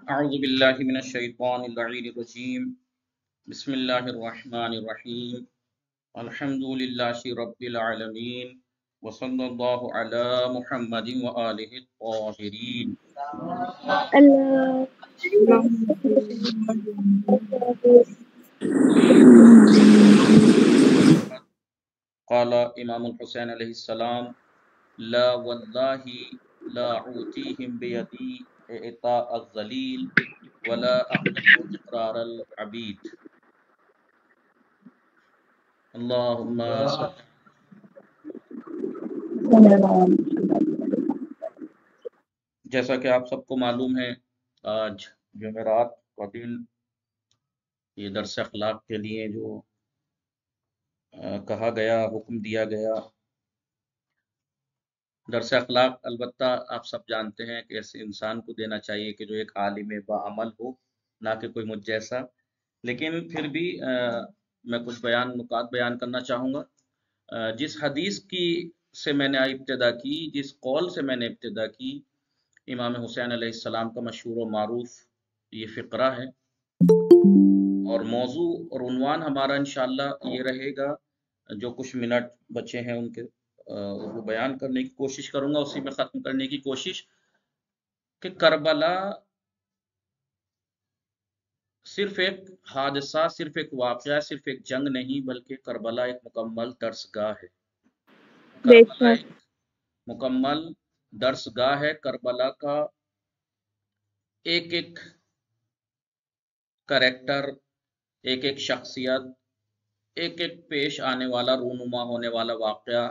أعوذ بالله من الشيطان اللعين الرجيم بسم الله الرحمن الرحيم الحمد لله رب العالمين وصلى الله على محمد وآله الطاهرين Allah قال إمام الحسين عليه السلام لا والله لا أوتيهم بيدي إعطاء الذليل ولا أمنع إقرار العبيد اللهم صل. جیسا کہ آپ سب کو معلوم ہے آج جمعرات کا دن یہ درس اخلاق کے لیے جو کہا گیا، حکم دیا گیا. درس اخلاق البتہ آپ سب جانتے ہیں کہ ایسے انسان کو دینا چاہیے کہ جو ایک عالم باعمل ہو، نہ کہ کوئی مجھ جیسا. لیکن پھر بھی میں کچھ نکات بیان کرنا چاہوں گا. جس حدیث سے میں نے ابتدا کی، جس قول سے میں نے ابتدا کی، امام حسین علیہ السلام کا مشہور و معروف یہ فقرہ ہے، اور موضوع اور عنوان ہمارا انشاءاللہ یہ رہے گا. جو کچھ منٹ بچے ہیں ان کے وہ بیان کرنے کی کوشش کروں گا، اسی میں ختم کرنے کی کوشش کہ کربلا صرف ایک حادثہ، صرف ایک واقعہ، صرف ایک جنگ نہیں، بلکہ کربلا ایک مکمل درسگاہ ہے. کربلا ایک مکمل درسگاہ ہے. کربلا کا ایک ایک کریکٹر، ایک ایک شخصیت، ایک ایک پیش آنے والا، رونما ہونے والا واقعہ،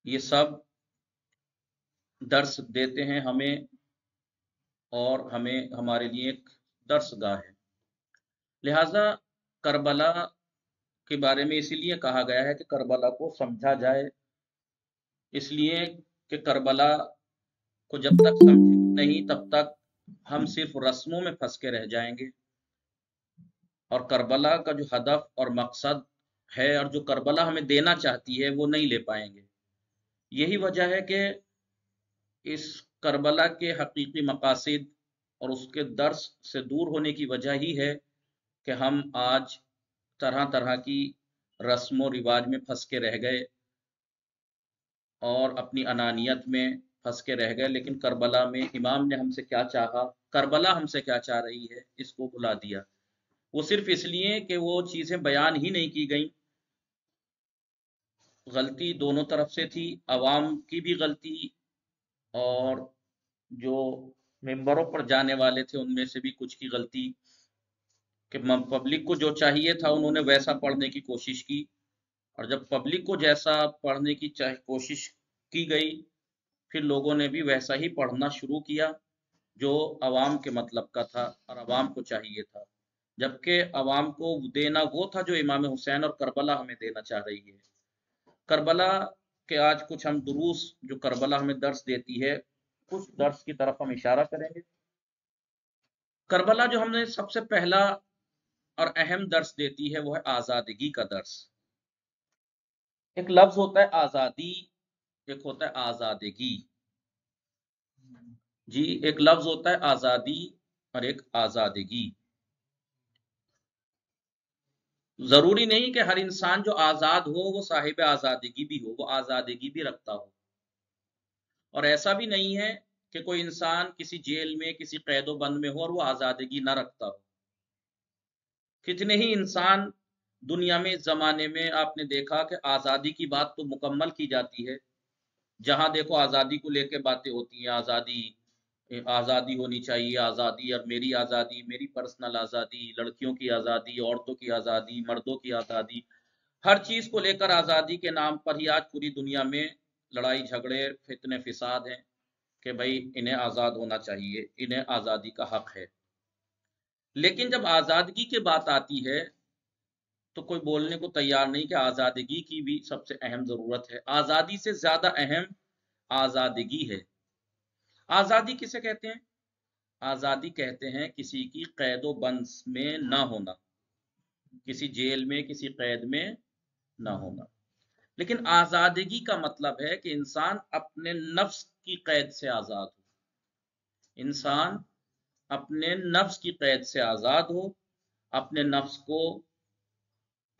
یہ سب درس دیتے ہیں ہمیں، اور ہمارے لیے ایک درس گاہ ہے. لہذا کربلا کے بارے میں اسی لیے کہا گیا ہے کہ کربلا کو سمجھا جائے، اس لیے کہ کربلا کو جب تک سمجھیں نہیں تب تک ہم صرف رسموں میں پھنس کے رہ جائیں گے، اور کربلا کا جو ہدف اور مقصد ہے اور جو کربلا ہمیں دینا چاہتی ہے وہ نہیں لے پائیں گے. یہی وجہ ہے کہ اس کربلا کے حقیقی مقاصد اور اس کے درس سے دور ہونے کی وجہ ہی ہے کہ ہم آج طرح طرح کی رسم و رواج میں پھنس کے رہ گئے اور اپنی انانیت میں پھنس کے رہ گئے. لیکن کربلا میں امام نے ہم سے کیا چاہا، کربلا ہم سے کیا چاہ رہی ہے، اس کو بلا دیا. وہ صرف اس لیے کہ وہ چیزیں بیان ہی نہیں کی گئیں. غلطی دونوں طرف سے تھی، عوام کی بھی غلطی اور جو ممبروں پر جانے والے تھے ان میں سے بھی کچھ کی غلطی، کہ پبلک کو جو چاہیے تھا انہوں نے ویسا پڑھنے کی کوشش کی، اور جب پبلک کو جیسا پڑھنے کی کوشش کی گئی، پھر لوگوں نے بھی ویسا ہی پڑھنا شروع کیا جو عوام کے مطلب کا تھا اور عوام کو چاہیے تھا. جبکہ عوام کو دینا وہ تھا جو امام حسین اور کربلا ہمیں دینا چاہ رہی ہے. کربلا کے آج کچھ ہم دروس جو کربلا ہمیں درس دیتی ہے، کچھ درس کی طرف ہم اشارہ کریں گے. کربلا جو ہم نے سب سے پہلا اور اہم درس دیتی ہے وہ ہے آزادگی کا درس. ایک لفظ ہوتا ہے آزادی، ایک ہوتا ہے آزادگی. جی، ایک لفظ ہوتا ہے آزادی اور ایک آزادگی. ضروری نہیں کہ ہر انسان جو آزاد ہو وہ صاحب آزادگی بھی ہو، وہ آزادگی بھی رکھتا ہو. اور ایسا بھی نہیں ہے کہ کوئی انسان کسی جیل میں، کسی قید و بند میں ہو اور وہ آزادگی نہ رکھتا ہو. کتنے ہی انسان دنیا میں، اس زمانے میں آپ نے دیکھا کہ آزادی کی بات تو مکمل کی جاتی ہے، جہاں دیکھو آزادی کو لے کے باتیں ہوتی ہیں. آزادی ہونی چاہیے، آزادی، اور میری آزادی، میری پرسنل آزادی، لڑکیوں کی آزادی، عورتوں کی آزادی، مردوں کی آزادی. ہر چیز کو لے کر آزادی کے نام پر ہی آج پوری دنیا میں لڑائی جھگڑے، فتنے فساد ہیں کہ بھائی انہیں آزاد ہونا چاہیے، انہیں آزادی کا حق ہے. لیکن جب آزادگی کی بات آتی ہے تو کوئی بولنے کو تیار نہیں کہ آزادگی کی بھی سب سے اہم ضرورت ہے. آزادی سے زیادہ اہم آزادگی ہے. آزادی کسے کہتے ہیں؟ آزادی کہتے ہیں کسی کی قید و بند میں نہ ہونا، کسی جیل میں، کسی قید میں نہ ہونا. لیکن آزادگی کا مطلب ہے کہ انسان اپنے نفس کی قید سے آزاد ہو. انسان اپنے نفس کی قید سے آزاد ہو، اپنے نفس کو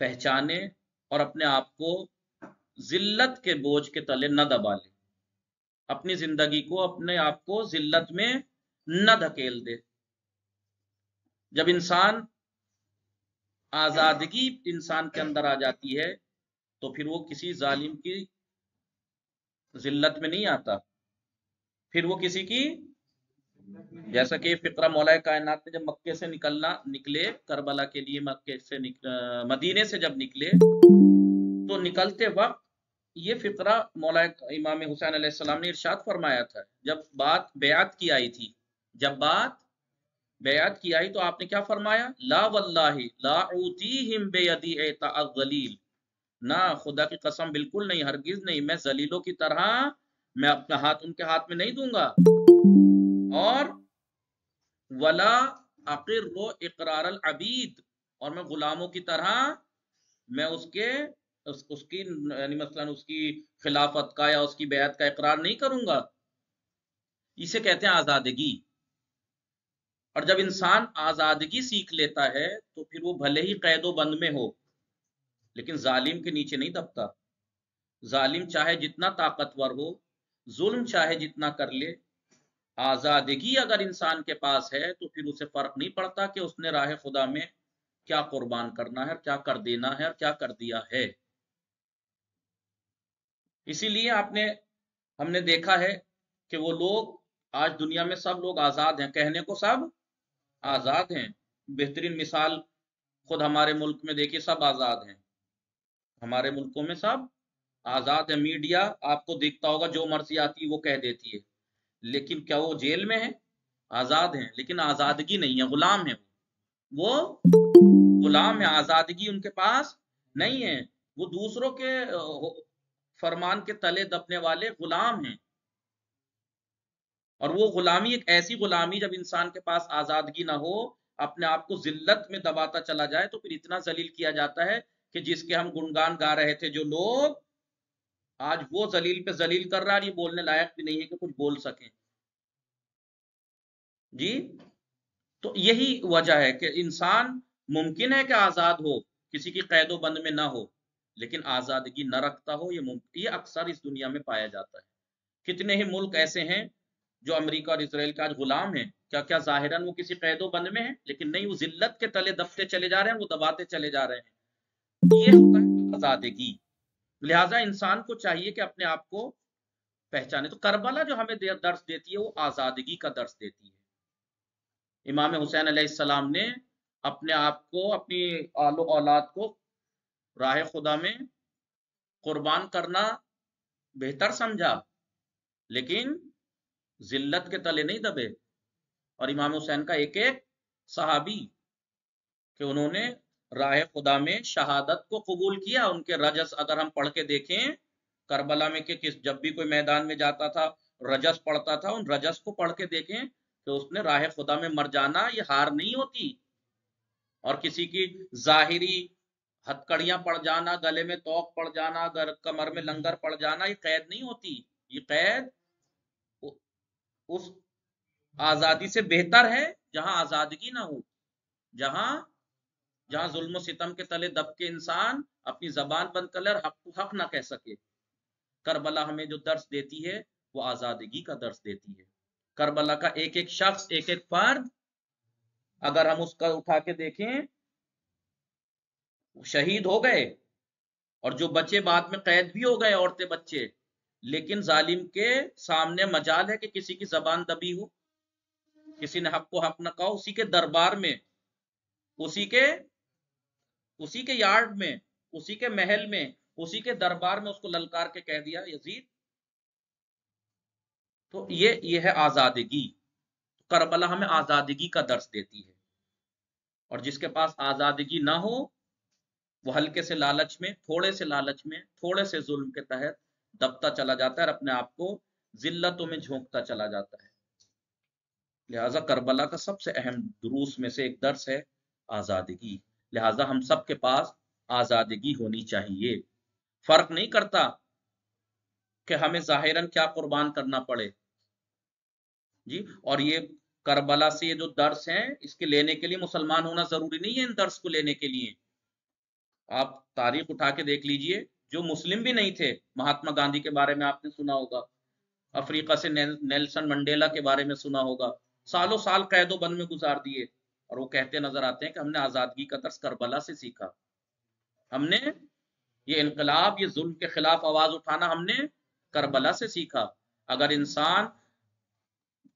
پہچانے اور اپنے آپ کو ذلت کے بوجھ کے تلے نہ دبا لے، اپنی زندگی کو، اپنے آپ کو ذلت میں نہ دھکیل دے۔ جب انسان آزادگی انسان کے اندر آ جاتی ہے تو پھر وہ کسی ظالم کی ذلت میں نہیں آتا، پھر وہ کسی کی، جیسا کہ فقرہ مولا کائنات نے جب مکے سے نکلے کربلا کے لیے، مدینے سے جب نکلے تو نکلتے وقت یہ فقرہ مولا امام حسین علیہ السلام نے ارشاد فرمایا تھا، جب بات بیعت کی آئی تھی، تو آپ نے کیا فرمایا؟ لا واللہ لا اوتیہم بیدی اعطاء الذلیل، نہ خدا کی قسم بالکل نہیں، ہرگز نہیں، میں ذلیلوں کی طرح میں اپنا ہاتھ ان کے ہاتھ میں نہیں دوں گا، اور ولا اقر اقرار العبید، اور میں غلاموں کی طرح میں اس کی یعنی مثلا اس کی خلافت کا یا اس کی بیعت کا اقرار نہیں کروں گا۔ اسے کہتے ہیں آزادگی۔ اور جب انسان آزادگی سیکھ لیتا ہے تو پھر وہ بھلے ہی قید و بند میں ہو لیکن ظالم کے نیچے نہیں دبتا۔ ظالم چاہے جتنا طاقتور ہو، ظلم چاہے جتنا کر لے، آزادگی اگر انسان کے پاس ہے تو پھر اسے فرق نہیں پڑتا کہ اس نے راہ خدا میں کیا قربان کرنا ہے، کیا کر دینا ہے اور کیا کر دیا ہے۔ اسی لیے ہم نے دیکھا ہے کہ وہ لوگ آج دنیا میں سب لوگ آزاد ہیں، کہنے کو سب آزاد ہیں۔ بہترین مثال خود ہمارے ملک میں دیکھیے، سب آزاد ہیں، ہمارے ملکوں میں سب آزاد ہیں۔ میڈیا آپ کو دیکھتا ہوگا جو مرضی آتی وہ کہہ دیتی ہے، لیکن کیا وہ جیل میں ہیں؟ آزاد ہیں، لیکن آزادگی نہیں ہے، غلام ہیں، وہ غلام ہیں، آزادگی ان کے پاس نہیں ہے، وہ دوسروں کے فرمان کے تلے دبنے والے غلام ہیں۔ اور وہ غلامی ایک ایسی غلامی، جب انسان کے پاس آزادگی نہ ہو، اپنے آپ کو ذلت میں دباتا چلا جائے تو پھر اتنا ذلیل کیا جاتا ہے کہ جس کے ہم گنگان گا رہے تھے جو لوگ، آج وہ ذلیل پہ ذلیل کر رہا ہے، یہ بولنے لائق بھی نہیں ہے کہ کچھ بول سکیں۔ جی تو یہی وجہ ہے کہ انسان ممکن ہے کہ آزاد ہو، کسی کی قید و بند میں نہ ہو، لیکن آزادگی نہ رکھتا ہو، یہ اکثر اس دنیا میں پایا جاتا ہے۔ کتنے ہی ملک ایسے ہیں جو امریکہ اور اسرائیل کا آج غلام ہیں، کیا ظاہراً وہ کسی قید و بند میں ہیں، لیکن نہیں، وہ ذلت کے تلے دبتے چلے جا رہے ہیں، وہ دباتے چلے جا رہے ہیں۔ یہ ہوتا ہے آزادگی۔ لہٰذا انسان کو چاہیے کہ اپنے آپ کو پہچانے۔ تو کربلا جو ہمیں درس دیتی ہے وہ آزادگی کا درس دیتی ہے۔ امام حسین علیہ السلام نے اپنے آپ کو، اپنی آل و اولاد کو راہ خدا میں قربان کرنا بہتر سمجھا، لیکن ذلت کے تلے نہیں دبے۔ اور امام حسین کا ایک صحابی کہ انہوں نے راہ خدا میں شہادت کو قبول کیا، ان کے رجس اگر ہم پڑھ کے دیکھیں کربلا میں، کہ جب بھی کوئی میدان میں جاتا تھا رجس پڑھتا تھا، ان رجس کو پڑھ کے دیکھیں کہ اس نے راہ خدا میں مر جانا یہ ہار نہیں ہوتی، اور کسی کی ظاہری ہتکڑیاں پڑ جانا، گلے میں توق پڑ جانا، کمر میں لنگر پڑ جانا یہ قید نہیں ہوتی، یہ قید اس آزادی سے بہتر ہے جہاں آزادگی نہ ہو، جہاں ظلم و ستم کے تلے دب کے انسان اپنی زبان بند کر لے اور حق نہ کہہ سکے۔ کربلا ہمیں جو درس دیتی ہے وہ آزادگی کا درس دیتی ہے۔ کربلا کا ایک ایک شخص، ایک ایک فرد، اگر ہم اس کا اٹھا کے دیکھیں، شہید ہو گئے، اور جو بچے بعد میں قید بھی ہو گئے، عورتیں بچے، لیکن ظالم کے سامنے مجال ہے کہ کسی کی زبان دبی ہو، کسی نے حق کو حق نہ کہا، اسی کے دربار میں، اسی کے یارڈ میں، اسی کے محل میں، اسی کے دربار میں اس کو للکار کے کہہ دیا یزید۔ تو یہ ہے آزادگی۔ کربلا ہمیں آزادگی کا درس دیتی ہے، اور جس کے پاس آزادگی نہ ہو وہ ہلکے سے لالچ میں، تھوڑے سے لالچ میں، تھوڑے سے ظلم کے تحت دبتا چلا جاتا ہے اور اپنے آپ کو ذلتوں میں جھونکتا چلا جاتا ہے۔ لہٰذا کربلا کا سب سے اہم دروس میں سے ایک درس ہے آزادگی۔ لہٰذا ہم سب کے پاس آزادگی ہونی چاہیے، فرق نہیں کرتا کہ ہمیں ظاہراً کیا قربان کرنا پڑے۔ جی اور یہ کربلا سے یہ جو درس ہیں اس کے لینے کے لیے مسلمان ہونا ضروری نہیں ہے. ان درس کو لینے کے لیے آپ تاریخ اٹھا کے دیکھ لیجئے، جو مسلم بھی نہیں تھے، مہاتما گاندھی کے بارے میں آپ نے سنا ہوگا، افریقہ سے نیلسن منڈیلا کے بارے میں سنا ہوگا، سالوں سال قید و بند میں گزار دیے، اور وہ کہتے نظر آتے ہیں کہ ہم نے آزادگی کا درس کربلا سے سیکھا. ہم نے یہ انقلاب، یہ ظلم کے خلاف آواز اٹھانا ہم نے کربلا سے سیکھا. اگر انسان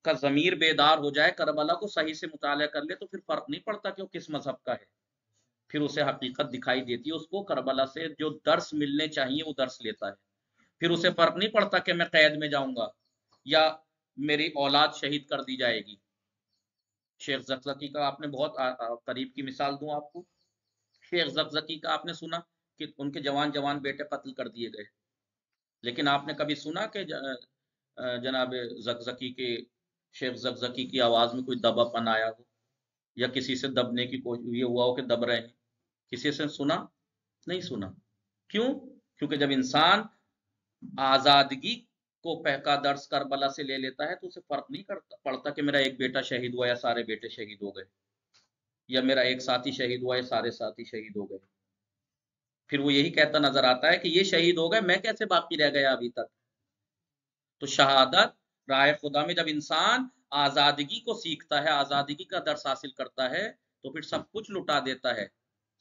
کا ضمیر بیدار ہو جائے، کربلا کو صحیح سے مطالعہ کر لے، تو پھر فرق نہیں پڑتا کہ وہ کس مذہب کا ہے، پھر اسے حقیقت دکھائی دیتی ہے. اس کو کربلا سے جو درس ملنے چاہیے وہ درس لیتا ہے. پھر اسے فرق نہیں پڑتا کہ میں قید میں جاؤں گا یا میری اولاد شہید کر دی جائے گی. شیخ زکزکی کا آپ نے بہت قریب کی مثال دوں آپ کو، شیخ زکزکی کا آپ نے سنا کہ ان کے جوان جوان بیٹے قتل کر دیے گئے، لیکن آپ نے کبھی سنا کہ جناب زکزکی کے، شیخ زکزکی کی آواز میں کوئی دبا پن آیا ہو، یا کسی سے دبنے کی کوشش یہ ہوا ہو کہ دب رہے ہیں؟ کسی سے سنا؟ نہیں سنا. کیوں؟ کیونکہ جب انسان آزادگی کو کا درس کربلا سے لے لیتا ہے تو اسے فرق نہیں پڑتا کہ میرا ایک بیٹا شہید ہوا یا سارے بیٹے شہید ہو گئے، یا میرا ایک ساتھی شہید ہوا یا سارے ساتھی شہید ہو گئے. پھر وہ یہی کہتا نظر آتا ہے کہ یہ شہید ہو گئے، میں کیسے باقی رہ گیا ابھی تک. تو شہادت راہ خدا میں جب انسان آزادگی کو سیکھتا ہے، آزادگی کا درس حاصل کرتا ہے، تو پھر سب کچھ لٹا دیتا ہے،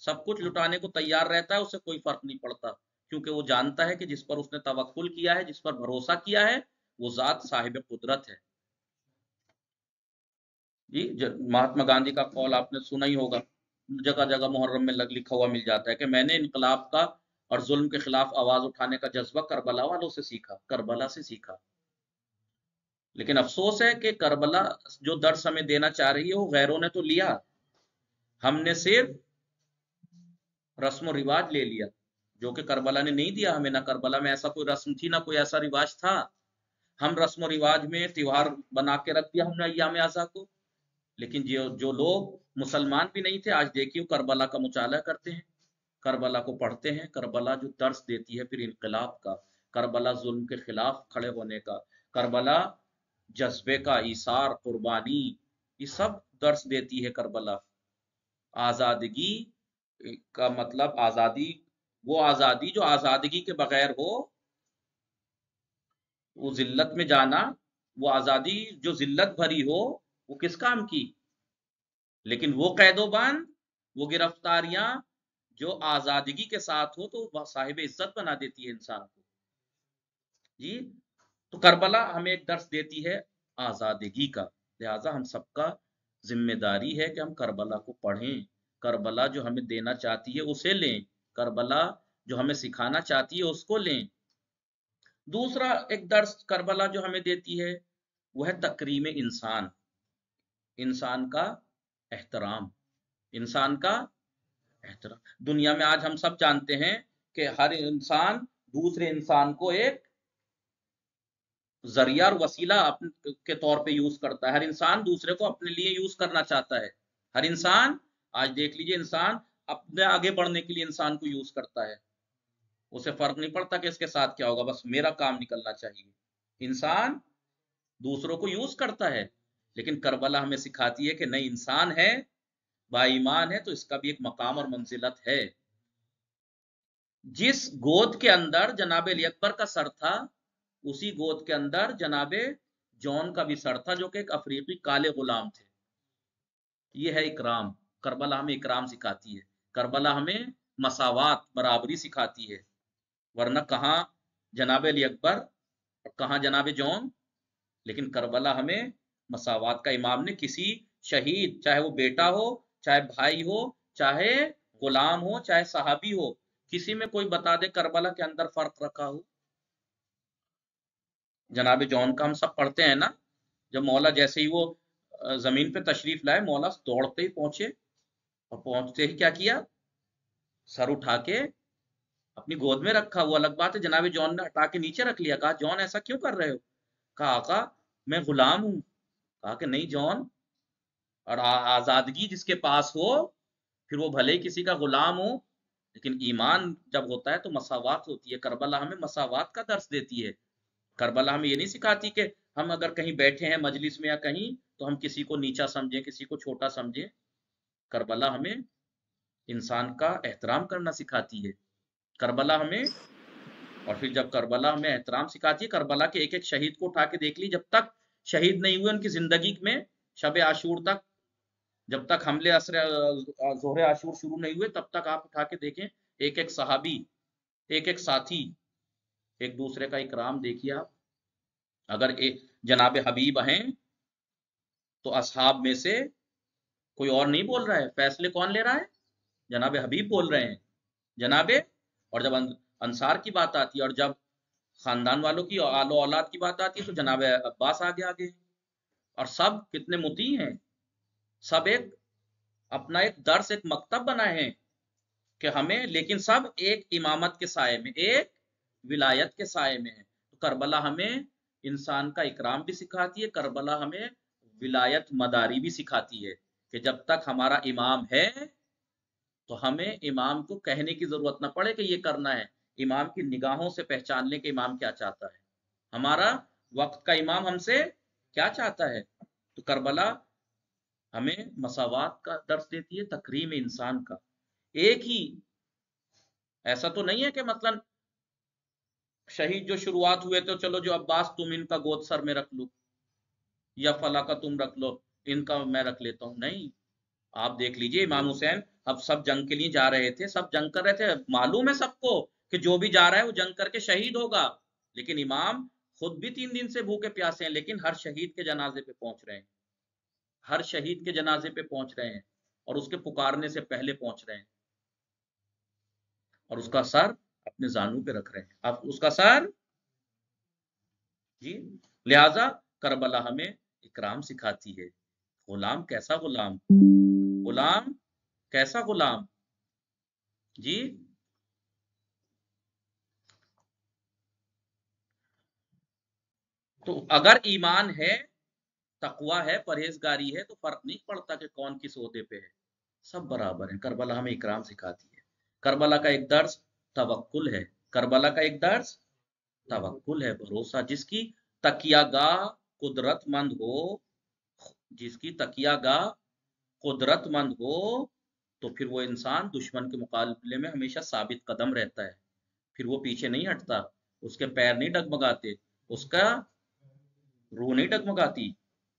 سب کچھ لٹانے کو تیار رہتا ہے، اسے کوئی فرق نہیں پڑتا، کیونکہ وہ جانتا ہے کہ جس پر اس نے توکل کیا ہے، جس پر بھروسہ کیا ہے، وہ ذات صاحب قدرت ہے. جی مہاتما گاندھی کا قول آپ نے سنا ہی ہوگا، جگہ جگہ محرم میں لکھا ہوا مل جاتا ہے کہ میں نے انقلاب کا اور ظلم کے خلاف آواز اٹھانے کا جذبہ کربلا والوں سے سیکھا، کربلا سے سیکھا. لیکن افسوس ہے کہ کربلا جو درس ہمیں دینا چاہ رہی ہے وہ غیروں نے تو لیا، ہم نے صرف رسم و رواج لے لیا، جو کہ کربلا نے نہیں دیا ہمیں. نہ کربلا میں ایسا کوئی رسم تھی، نہ کوئی ایسا رواج تھا. ہم رسم و رواج میں تیوہار بنا کے رکھ دیا ہم نے ایام اعزا کو. لیکن جو لوگ مسلمان بھی نہیں تھے، آج دیکھیے کربلا کا مطالعہ کرتے ہیں، کربلا کو پڑھتے ہیں. کربلا جو درس دیتی ہے پھر انقلاب کا، کربلا ظلم کے خلاف کھڑے ہونے کا، کربلا جذبے کا، ایثار، قربانی، یہ سب درس دیتی ہے کربلا. آزادگی کا مطلب آزادی، وہ آزادی جو آزادگی کے بغیر ہو، وہ ذلت میں جانا، وہ آزادی جو ذلت بھری ہو، وہ کس کام کی؟ لیکن وہ قید و بند، وہ گرفتاریاں جو آزادگی کے ساتھ ہو تو وہ صاحب عزت بنا دیتی ہے انسان کو. جی تو کربلا ہمیں ایک درس دیتی ہے آزادگی کا، لہذا ہم سب کا ذمہ داری ہے کہ ہم کربلا کو پڑھیں، کربلا جو ہمیں دینا چاہتی ہے اسے لیں، کربلا جو ہمیں سکھانا چاہتی ہے اس کو لیں. دوسرا ایک درس کربلا جو ہمیں دیتی ہے وہ ہے تکریم انسان، انسان کا احترام، انسان کا احترام. دنیا میں آج ہم سب جانتے ہیں کہ ہر انسان دوسرے انسان کو ایک ذریعہ اور وسیلہ کے طور پہ یوز کرتا ہے. ہر انسان دوسرے کو اپنے لیے یوز کرنا چاہتا ہے. ہر انسان، آج دیکھ لیجئے، انسان اپنے آگے بڑھنے کے لیے انسان کو یوز کرتا ہے. اسے فرق نہیں پڑتا کہ اس کے ساتھ کیا ہوگا، بس میرا کام نکلنا چاہیے. انسان دوسروں کو یوز کرتا ہے. لیکن کربلا ہمیں سکھاتی ہے کہ نہیں، انسان ہے، با ایمان ہے، تو اس کا بھی ایک مقام اور منزلت ہے. جس گود کے اندر جناب علی اکبر کا سر تھا، اسی گود کے اندر جناب جون کا بھی سر تھا، جو کہ ایک افریقی کالے غلام تھے. یہ ہے اکرام. کربلا ہمیں اکرام سکھاتی ہے، کربلا ہمیں مساوات، برابری سکھاتی ہے. ورنہ کہاں جناب علی اکبر اور کہاں جناب جون. لیکن کربلا ہمیں مساوات کا. امام نے کسی شہید، چاہے وہ بیٹا ہو، چاہے بھائی ہو، چاہے غلام ہو، چاہے صحابی ہو، کسی میں کوئی بتا دے کربلا کے اندر فرق رکھا ہو. جناب جون کا ہم سب پڑھتے ہیں نا، جب مولا جیسے ہی وہ زمین پہ تشریف لائے، مولا دوڑتے ہی پہنچے، اور پہنچتے ہی کیا کیا؟ سر اٹھا کے اپنی گود میں رکھا. وہ الگ بات ہے جناب جون نے ہٹا کے نیچے رکھ لیا. کہا جون ایسا کیوں کر رہے ہو؟ کہا آقا میں غلام ہوں. کہا کہ نہیں جون، اور آزادگی جس کے پاس ہو پھر وہ بھلے ہی کسی کا غلام ہو، لیکن ایمان جب ہوتا ہے تو مساوات ہوتی ہے. کربلا ہمیں مساوات کا درس دیتی ہے. کربلا ہمیں یہ نہیں سکھاتی کہ ہم اگر کہیں بیٹھے ہیں مجلس میں یا کہیں تو ہم کسی کو نیچا سمجھیں، کسی کو چھوٹا سمجھیں. کربلا ہمیں انسان کا احترام کرنا سکھاتی ہے. کربلا ہمیں، اور پھر جب کربلا ہمیں احترام سکھاتی ہے، کربلا کے ایک ایک شہید کو اٹھا کے دیکھ لی، جب تک شہید نہیں ہوئے ان کی زندگی میں، شب عاشور تک، جب تک حملے ظہر عاشور شروع نہیں ہوئے تب تک آپ اٹھا کے دیکھیں ایک ایک صحابی، ایک ایک ساتھی، ایک دوسرے کا اکرام دیکھیے آپ. اگر جناب حبیب ہیں تو اصحاب میں سے کوئی اور نہیں بول رہا ہے، فیصلے کون لے رہا ہے؟ جناب حبیب بول رہے ہیں. جناب، اور جب انصار کی بات آتی ہے اور جب خاندان والوں کی آل و اولاد کی بات آتی ہے تو جناب عباس آگے آگے. اور سب کتنے مطیع ہیں، سب ایک اپنا ایک درس، ایک مکتب بنائے ہیں کہ ہمیں، لیکن سب ایک امامت کے سائے میں، ایک ولایت کے سائے میں ہے. تو کربلا ہمیں انسان کا اکرام بھی سکھاتی ہے، کربلا ہمیں ولایت مداری بھی سکھاتی ہے کہ جب تک ہمارا امام ہے تو ہمیں امام کو کہنے کی ضرورت نہ پڑے کہ یہ کرنا ہے. امام کی نگاہوں سے پہچان لیں کہ امام کیا چاہتا ہے، ہمارا وقت کا امام ہم سے کیا چاہتا ہے. تو کربلا ہمیں مساوات کا درس دیتی ہے، تکریم انسان کا. ایک ہی، ایسا تو نہیں ہے کہ مثلا شہید جو شروعات ہوئے تو چلو جو عباس تم ان کا گود سر میں رکھ لو، یا فلاں کا تم رکھ لو، ان کا میں رکھ لیتا ہوں. نہیں، آپ دیکھ لیجئے امام حسین اب سب جنگ کے لیے جا رہے تھے، سب جنگ کر رہے تھے، معلوم ہے سب کو کہ جو بھی جا رہا ہے وہ جنگ کر کے شہید ہوگا، لیکن امام خود بھی 3 دن سے بھوکے پیاسے ہیں، لیکن ہر شہید کے جنازے پہ پہنچ رہے ہیں، ہر شہید کے جنازے پہ پہنچ رہے ہیں، اور اس کے پکارنے سے پہلے پہنچ رہے ہیں، اور اس کا سر اپنے زانوں پہ رکھ رہے ہیں. اب اس کا سر، جی، لہذا کربلا ہمیں اکرام سکھاتی ہے. غلام کیسا غلام، غلام کیسا غلام، جی. تو اگر ایمان ہے، تقوی ہے، پرہیزگاری ہے، تو فرق نہیں پڑتا کہ کون کس عہدے پہ ہے، سب برابر ہیں. کربلا ہمیں اکرام سکھاتی ہے. کربلا کا ایک درس توکل ہے، کربلا کا ایک درس توکل ہے، بھروسہ. جس کی تکیہ گاہ قدرت مند ہو، جس کی تکیہ گاہ قدرت مند ہو، تو پھر وہ انسان دشمن کے مقابلے میں ہمیشہ ثابت قدم رہتا ہے، پھر وہ پیچھے نہیں ہٹتا، اس کے پیر نہیں ڈگمگاتے، اس کا روح نہیں ڈگمگاتی.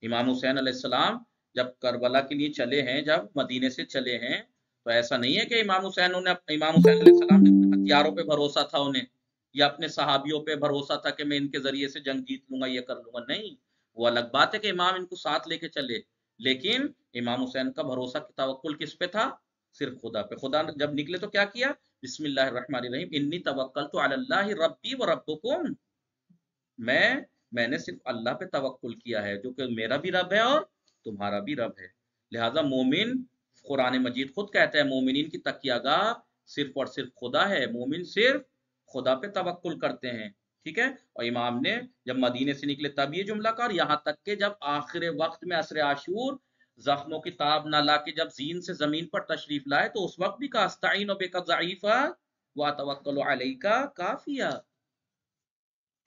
امام حسین علیہ السلام جب کربلا کے لیے چلے ہیں، جب مدینے سے چلے ہیں، تو ایسا نہیں ہے کہ امام حسین علیہ السلام نے اپنے ہتھیاروں پہ بھروسہ تھا انہیں، یا اپنے صحابیوں پہ بھروسہ تھا کہ میں ان کے ذریعے سے جنگ جیت لوں گا، یہ کر لوں گا. نہیں، وہ الگ بات ہے کہ امام ان کو ساتھ لے کے چلے، لیکن امام حسین کا بھروسہ کی توکل کس پہ تھا؟ صرف خدا پہ. خدا جب نکلے تو کیا کیا؟ بسم اللہ الرحمن الرحیم، انی توکلت علی اللہ ربی و ربکم، میں نے صرف اللہ پہ توکل کیا ہے جو کہ میرا بھی رب ہے اور تمہارا بھی رب ہے. لہذا مومن، قرآن مجید خود کہتا ہے مومنین کی تکیہ گاہ صرف اور صرف خدا ہے، مومن صرف خدا پہ توکل کرتے ہیں. ٹھیک ہے. اور امام نے جب مدینے سے نکلے تب یہ جملہ کہا، اور یہاں تک کہ جب آخر وقت میں عصر عاشور زخموں کی تاب نہ لا کے جب زین سے زمین پر تشریف لائے تو اس وقت بھی کہا استعین بک ضعیفا واتوکل علیک کافیا،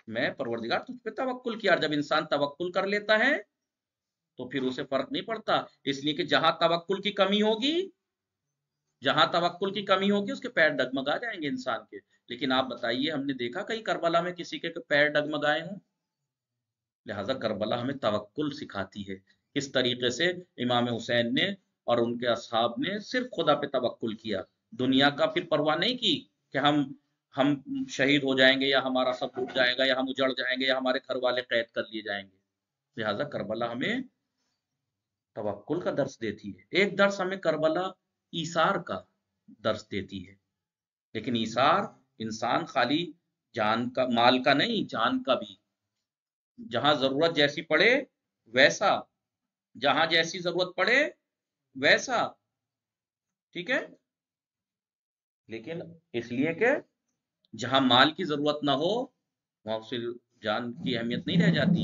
میں پروردگار تجھ پہ توکل کیا. جب انسان توکل کر لیتا ہے تو پھر اسے فرق نہیں پڑتا، اس لیے کہ جہاں توکل کی کمی ہوگی، جہاں توکل کی کمی ہوگی اس کے پیر ڈگمگا جائیں گے انسان کے. لیکن آپ بتائیے، ہم نے دیکھا کہیں کربلا میں کسی کے پیر ڈگمگائے ہوں؟ لہذا کربلا ہمیں توکل سکھاتی ہے. کس طریقے سے امام حسین نے اور ان کے اصحاب نے صرف خدا پہ توکل کیا، دنیا کا پھر پرواہ نہیں کی کہ ہم شہید ہو جائیں گے، یا ہمارا سب ٹوٹ جائے گا، یا ہم اجڑ جائیں گے، یا ہمارے گھر والے قید کر لیے جائیں گے. لہذا کربلا ہمیں توکل کا درس دیتی ہے. ایک درس ہمیں کربلا ایثار کا درس دیتی ہے، لیکن ایثار انسان خالی جان کا، مال کا نہیں، جان کا بھی. جہاں ضرورت جیسی پڑے ویسا، جہاں جیسی ضرورت پڑے ویسا. ٹھیک ہے. لیکن اس لیے کہ جہاں مال کی ضرورت نہ ہو وہاں صرف جان کی اہمیت نہیں رہ جاتی،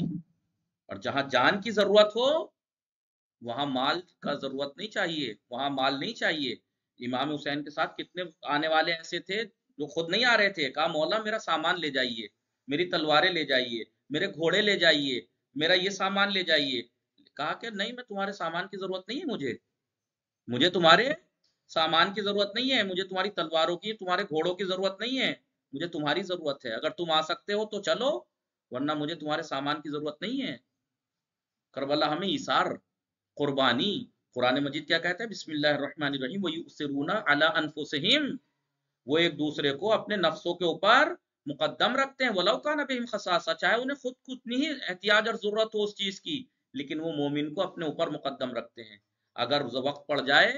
اور جہاں جان کی ضرورت ہو وہاں مال کا ضرورت نہیں چاہیے، وہاں مال نہیں چاہیے. امام حسین کے ساتھ کتنے آنے والے ایسے تھے جو خود نہیں آ رہے تھے، کہا مولا میرا سامان لے جائیے، میری تلواریں لے جائیے، میرے گھوڑے لے جائیے، میرا یہ سامان لے جائیے. کہا کہ نہیں، میں تمہارے سامان کی ضرورت نہیں ہے، مجھے تمہارے سامان کی ضرورت نہیں ہے، مجھے تمہاری تلواروں کی، تمہارے گھوڑوں کی ضرورت نہیں ہے، مجھے تمہاری ضرورت ہے. اگر تم آ سکتے ہو تو چلو، ورنہ مجھے تمہارے سامان کی ضرورت نہیں ہے. کربلا ہمیں ایثار، قربانی. قرآن مجید کیا کہتا ہے؟ بسم اللہ الرحمن الرحیم وَيُؤْثِرُونَ عَلَىٰ أَنفُسِهِمْ، وہ ایک دوسرے کو اپنے نفسوں کے اوپر مقدم رکھتے ہیں. وَلَوْ كَانَ بِهِمْ خَصَاصَةٌ، چاہے انہیں خود کو اتنی ہی احتیاج اور ضرورت ہو اس چیز کی، لیکن وہ مومن کو اپنے اوپر مقدم رکھتے ہیں. اگر وقت پڑ جائے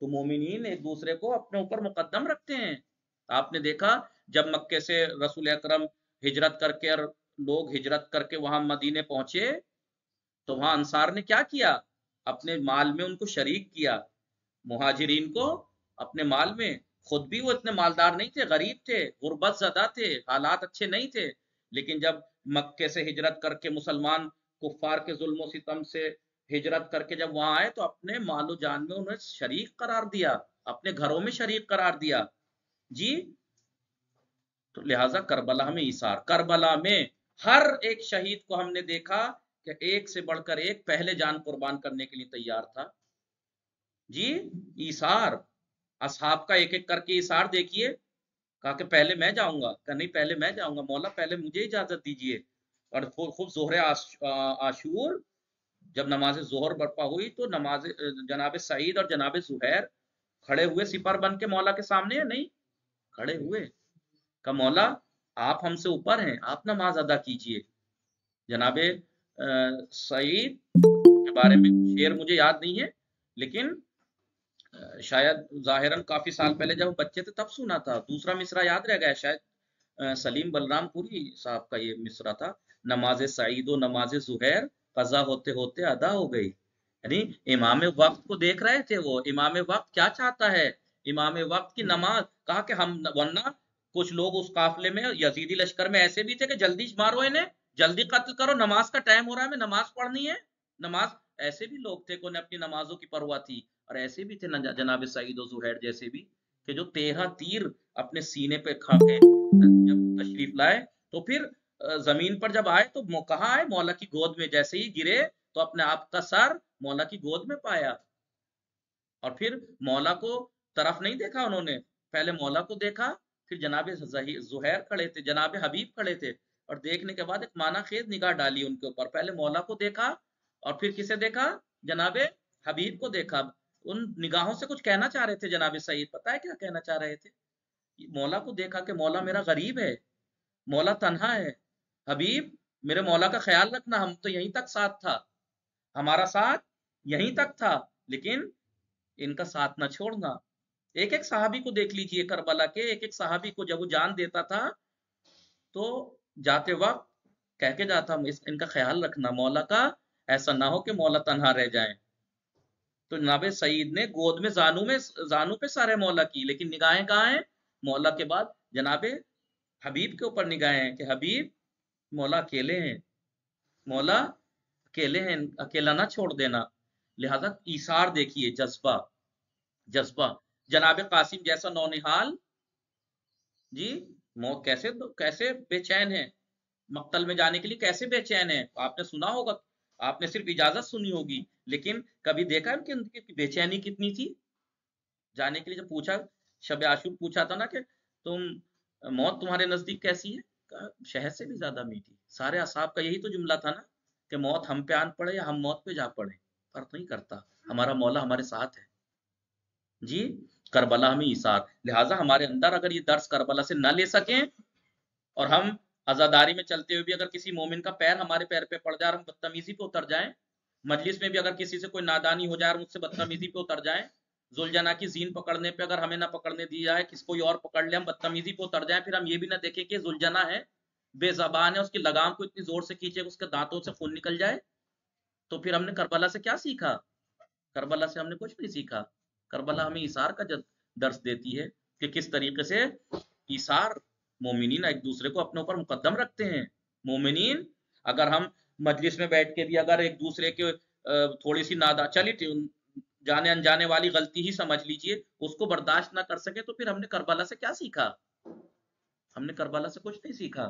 تو مومنین ایک دوسرے کو اپنے اوپر مقدم رکھتے ہیں. آپ نے دیکھا جب مکے سے رسول اکرم ہجرت کر کے، اور لوگ ہجرت کر کے وہاں مدینے پہنچے، تو وہاں انصار نے کیا کیا؟ اپنے مال میں ان کو شریک کیا، مہاجرین کو اپنے مال میں. خود بھی وہ اتنے مالدار نہیں تھے، غریب تھے، غربت زدہ تھے، حالات اچھے نہیں تھے، لیکن جب مکے سے ہجرت کر کے مسلمان کفار کے ظلم و ستم سے ہجرت کر کے جب وہاں آئے تو اپنے مال و جان میں انہیں شریک قرار دیا، اپنے گھروں میں شریک قرار دیا. جی تو لہٰذا کربلا میں ایثار، کربلا میں ہر ایک شہید کو ہم نے دیکھا کہ ایک سے بڑھ کر ایک پہلے جان قربان کرنے کے لیے تیار تھا. جی ایثار، اصحاب کا ایک ایک کر کے ایثار دیکھیے. کہا کہ پہلے میں جاؤں گا، کہ نہیں پہلے میں جاؤں گا، مولا پہلے مجھے اجازت دیجیے. اور خوب ظہر عاشور جب نماز ظہر برپا ہوئی تو نماز جناب سعید اور جناب زہیر کھڑے ہوئے سپر بن کے مولا کے سامنے، یا نہیں کھڑے ہوئے؟ کہ مولا آپ ہم سے اوپر ہیں، آپ نماز ادا کیجئے. جناب سعید کے بارے میں شعر مجھے یاد نہیں ہے، لیکن شاید ظاہراً کافی سال پہلے جب بچے تھے تب سنا تھا. دوسرا مصرع یاد رہ گیا، شاید سلیم بلرام پوری صاحب کا یہ مصرع تھا: نماز سعید و نماز زہیر قضا ہوتے ہوتے ادا ہو گئی. یعنی امام وقت کو دیکھ رہے تھے وہ، امام وقت کیا چاہتا ہے، امام وقت کی نماز. کہا کہ ہم، ورنہ کچھ لوگ اس قافلے میں یزیدی لشکر میں ایسے بھی تھے کہ جلدی مارو انہیں، جلدی قتل کرو، نماز کا ٹائم ہو رہا ہے، ہمیں نماز پڑھنی ہے، نماز. ایسے بھی لوگ تھے کہ انہیں اپنی نمازوں کی پرواہ تھی. اور ایسے بھی تھے جناب سعید و زہیر جیسے بھی، کہ جو 13 تیر اپنے سینے پہ کھا کے جب تشریف لائے تو پھر زمین پر جب آئے تو کہاں آئے؟ مولا کی گود میں. جیسے ہی گرے تو اپنے آپ کا سر مولا کی گود میں پایا. اور پھر مولا کو طرف نہیں دیکھا انہوں نے، پہلے مولا کو دیکھا، پھر جناب زہیر کھڑے تھے، جناب حبیب کھڑے تھے، اور دیکھنے کے بعد ایک معنی خیز نگاہ ڈالی ان کے اوپر. پہلے مولا کو دیکھا اور پھر کسے دیکھا؟ جناب حبیب کو دیکھا. ان نگاہوں سے کچھ کہنا چاہ رہے تھے جناب سعید، پتہ ہے کیا کہنا چاہ رہے تھے؟ مولا کو دیکھا کہ مولا میرا غریب ہے، مولا تنہا ہے، حبیب میرے مولا کا خیال رکھنا، ہم تو یہیں تک ساتھ تھا، ہمارا ساتھ یہیں تک تھا، لیکن ان کا ساتھ نہ چھوڑنا. ایک ایک صحابی کو دیکھ لیجئے، کربلا کے ایک ایک صحابی کو جب وہ جان دیتا تھا تو جاتے وقت کہہ کے جاتا، ان کا خیال رکھنا مولا کا، ایسا نہ ہو کہ مولا تنہا رہ جائیں. تو جناب سعید نے گود میں زانو پہ سارے مولا کی، لیکن نگاہیں کہاں ہیں؟ مولا کے بعد جناب حبیب کے اوپر نگاہیں ہیں کہ حبیب مولا اکیلے ہیں، مولا اکیلے ہیں، اکیلا نہ چھوڑ دینا. لہذا ایثار دیکھیے، جذبہ. جناب قاسم جیسا نونہال، جی کیسے بے چین ہے، مقتل میں جانے کے لیے کیسے بے چین ہے. آپ نے سنا ہوگا، آپ نے صرف اجازت سنی ہوگی، لیکن کبھی دیکھا کہ ان کی بے چینی کتنی تھی جانے کے لیے. جب پوچھا، شب عاشور پوچھا تھا نا کہ موت تمہارے نزدیک کیسی ہے، کہا شہد سے بھی زیادہ میٹھی. سارے اصحاب کا یہی تو جملہ تھا نا کہ موت ہم پہ آن پڑے یا ہم موت پہ جا پڑے، فرق نہیں کرتا، ہمارا مولا ہمارے ساتھ ہے. جی کربلا ہمیں ایثار. لہٰذا ہمارے اندر اگر یہ درس کربلا سے نہ لے سکیں، اور ہم عزاداری میں چلتے ہوئے بھی اگر کسی مومن کا پیر ہمارے پیر پہ پڑ جائے اور ہم بدتمیزی پہ اتر جائیں، مجلس میں بھی اگر کسی سے کوئی نادانی ہو جائے اور مجھ سے بدتمیزی پہ اتر جائیں، ذوالجناح کی زین پکڑنے پہ اگر ہمیں نہ پکڑنے دی جائے، کس کوئی اور پکڑ لے، ہم بدتمیزی پہ اتر جائیں، پھر ہم یہ بھی نہ دیکھیں کہ ذوالجناح ہے، بے زبان ہے، اس کی لگام کو اتنی زور سے کھینچے کہ اس کے دانتوں سے خون نکل جائے، تو پھر ہم نے کربلا سے کیا سیکھا؟ کربلا سے ہم نے کچھ نہیں سیکھا. کربلا ہمیں ایثار کا درس دیتی ہے کہ کس طریقے سے ایثار، مومنین ایک دوسرے کو اپنے اوپر مقدم رکھتے ہیں. مومنین اگر ہم مجلس میں بیٹھ کے بھی اگر ایک دوسرے کے تھوڑی سی چلی جانے انجانے والی غلطی ہی سمجھ لیجئے، اس کو برداشت نہ کر سکے، تو پھر ہم نے کربلا سے کیا سیکھا؟ ہم نے کربلا سے کچھ نہیں سیکھا.